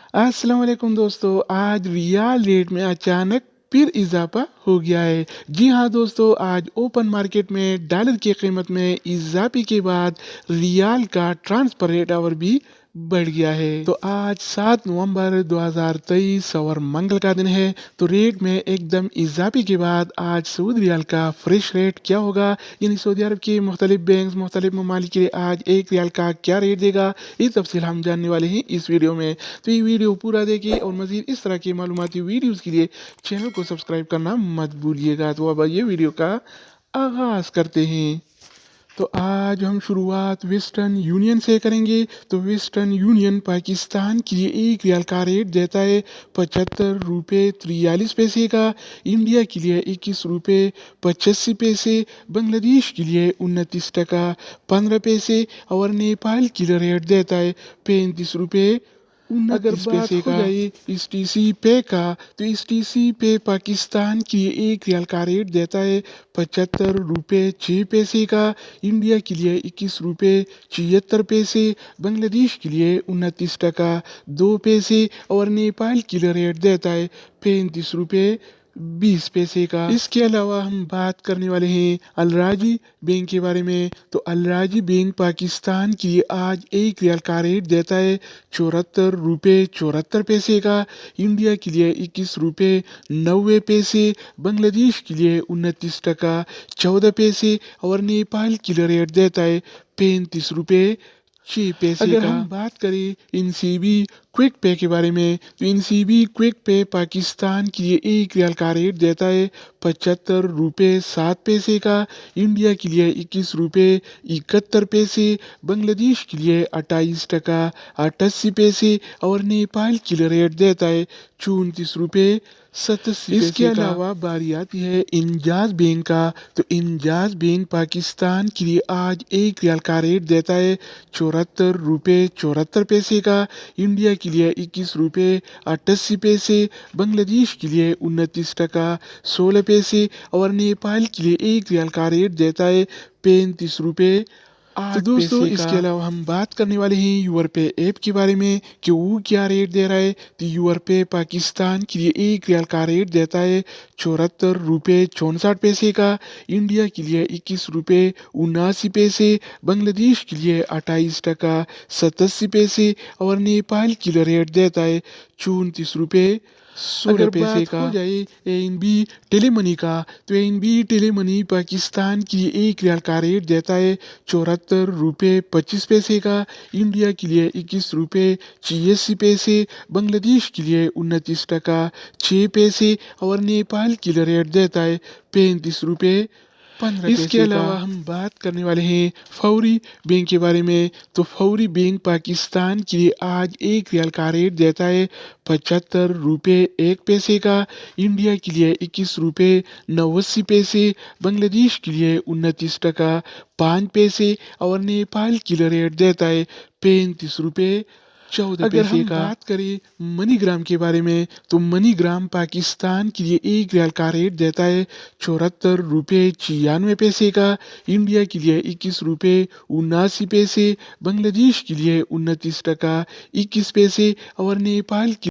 अस्सलाम वालेकुम दोस्तों, आज रियाल रेट में अचानक फिर इजाफा हो गया है। जी हाँ दोस्तों, आज ओपन मार्केट में डॉलर की कीमत में इजाफे के बाद रियाल का ट्रांसफर रेट और भी बढ़ गया है। तो आज 7 नवंबर 2023 और मंगल का दिन है। तो रेट में एकदम इजाफे के बाद आज सऊदी रियाल का फ्रेश रेट क्या होगा, यानी सऊदी अरब के मुख्तलिफ बैंक मुख्तलिफ ममालिक के लिए आज एक रियाल का क्या रेट देगा, ये तफसील हम जानने वाले हैं इस वीडियो में। तो ये वीडियो पूरा देखिए और मजीद इस तरह की मालूमाती वीडियोस के लिए चैनल को सब्सक्राइब करना मत भूलिएगा। तो अब ये वीडियो का आगाज करते हैं। तो आज हम शुरुआत वेस्टर्न यूनियन से करेंगे। तो वेस्टर्न यूनियन पाकिस्तान के लिए एक रियाल का रेट देता है 75 रुपये 43 पैसे का, इंडिया के लिए 21 रुपये 85 पैसे, बांग्लादेश के लिए 29 टका 15 पैसे और नेपाल के लिए रेट देता है 35 रुपये 29 पैसे का। इस टी सी पे का, तो इस टी सी पे पाकिस्तान की एक रियाल का रेट देता है 75 रुपये 6 पैसे का, इंडिया के लिए 21 रुपये 76 पैसे, बांग्लादेश के लिए 29 टका 2 पैसे और नेपाल के लिए रेट देता है 35 रुपये 20 पैसे का। इसके अलावा हम बात करने वाले हैं अलराजी बैंक के बारे में। तो अलराजी बैंक पाकिस्तान के लिए आज एक रियाल का रेट देता है 74 रुपये 74 पैसे का, इंडिया के लिए 21 रुपये 90 पैसे, बांग्लादेश के लिए 29 टका 14 पैसे और नेपाल के लिए रेट देता है 35 रुपये 6 पैसे अगर का। हम बात करें इनसीबी क्विक पे के बारे में, तो इनसीबी क्विक पे पाकिस्तान के लिए एक रियाल का रेट देता है 75 रुपये 7 पैसे का, इंडिया के लिए 21 रुपये 71 पैसे, बांग्लादेश के लिए 28 टका 88 पैसे और नेपाल के लिए रेट देता है 34 रुपये 87 पैसे। इसके अलावा बारी आती है इंजाज बैंक का। तो इंजाज बैंक पाकिस्तान के लिए आज एक रियाल का रेट देता है 74 रुपये 74 पैसे का, इंडिया के लिए 21 रुपये 88 पैसे, बांग्लादेश के लिए 29 टका 16 पैसे और नेपाल के लिए एक रियाल का रेट देता है 35 रुपये 8 दोस्तों इसके अलावा हम बात करने वाले हैं यूर पे ऐप के बारे में कि वो क्या रेट दे रहा है। तो यूर पे पाकिस्तान के लिए एक रियाल का रेट देता है 74 रुपये 64 पैसे का, इंडिया के लिए 21 रुपये 79 पैसे, बांग्लादेश के लिए 28 टका 87 पैसे और नेपाल के लिए रेट देता है 34 रुपये 16 पैसे का। हो जाए एनबी टेलीमनी का, तो एनबी टेलीमनी पाकिस्तान की एक रियाल का रेट देता है 74 रुपये 25 पैसे का, इंडिया के लिए 21 रुपये 86 पैसे, बांग्लादेश के लिए 29 टका 6 पैसे और नेपाल के लिए रेट देता है 35 रुपये 15 इसके अलावा हम बात करने वाले हैं फौरी बैंक के बारे में। तो फौरी बैंक पाकिस्तान के लिए आज एक रियाल का रेट देता है 75 रुपये 1 पैसे का, इंडिया के लिए 21 रुपये 89 पैसे, बांग्लादेश के लिए 29 टका 5 पैसे और नेपाल के लिए रेट देता है 35 रुपये 14 अगर पैसे हम बात करें मनीग्राम के बारे में, तो मनीग्राम पाकिस्तान के लिए एक रियाल का रेट देता है 74 रुपये 96 पैसे का, इंडिया के लिए 21 रुपये 79 पैसे, बांग्लादेश के लिए 29 टका 21 पैसे और नेपाल के